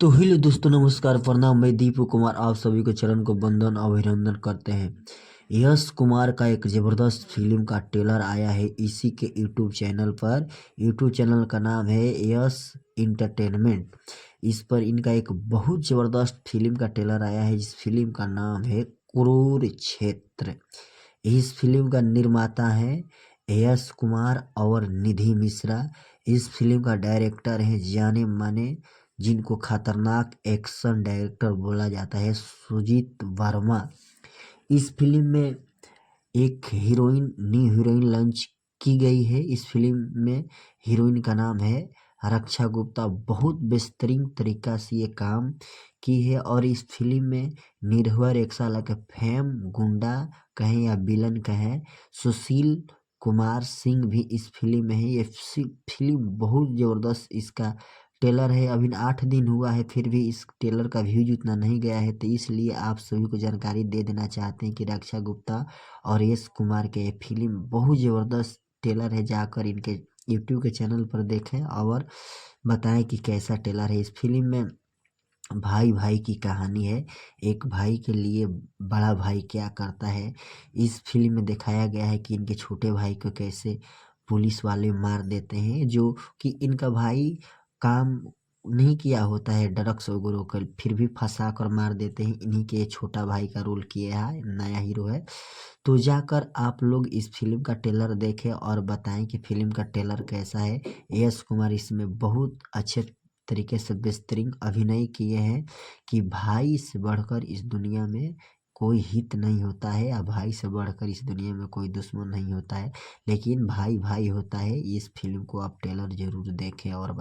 तो हेलो दोस्तों, नमस्कार, प्रणाम। मैं दीपू कुमार आप सभी को चरण को बंदन अभिनंदन करते हैं। यश कुमार का एक ज़बरदस्त फिल्म का ट्रेलर आया है इसी के यूट्यूब चैनल पर। यूट्यूब चैनल का नाम है यश इंटरटेनमेंट। इस पर इनका एक बहुत ज़बरदस्त फिल्म का ट्रेलर आया है जिस फिल्म का नाम है कुरुक्षेत्र। इस फिल्म का निर्माता है यश कुमार और निधि मिश्रा। इस फिल्म का डायरेक्टर है जाने माने, जिनको खतरनाक एक्शन डायरेक्टर बोला जाता है, सुजीत वर्मा। इस फिल्म में एक न्यू हीरोइन लॉन्च की गई है। इस फिल्म में हीरोइन का नाम है रक्षा गुप्ता। बहुत बेहतरीन तरीका से ये काम की है और इस फिल्म में निर्भर एक साल के फेम गुंडा कहें या विलन कहें, सुशील कुमार सिंह भी इस फिल्म में है। ये फिल्म बहुत ज़बरदस्त इसका ट्रेलर है। अभी 8 दिन हुआ है फिर भी इस ट्रेलर का व्यूज उतना नहीं गया है, तो इसलिए आप सभी को जानकारी दे देना चाहते हैं कि रक्षा गुप्ता और यश कुमार के फिल्म बहुत ज़बरदस्त ट्रेलर है। जाकर इनके यूट्यूब के चैनल पर देखें और बताएं कि कैसा ट्रेलर है। इस फिल्म में भाई भाई की कहानी है। एक भाई के लिए बड़ा भाई क्या करता है, इस फिल्म में दिखाया गया है कि इनके छोटे भाई को कैसे पुलिस वाले मार देते हैं, जो कि इनका भाई काम नहीं किया होता है ड्रग्स वगैरह कर, फिर भी फंसा कर मार देते हैं। इन्हीं के छोटा भाई का रोल किया है, नया हीरो है। तो जाकर आप लोग इस फिल्म का ट्रेलर देखें और बताएं कि फिल्म का ट्रेलर कैसा है। यश कुमार इसमें बहुत अच्छे तरीके से बेहतरीन अभिनय किए हैं कि भाई से बढ़कर इस दुनिया में कोई हित नहीं होता है या भाई से बढ़कर इस दुनिया में कोई दुश्मन नहीं होता है, लेकिन भाई भाई होता है। इस फिल्म को आप ट्रेलर जरूर देखें और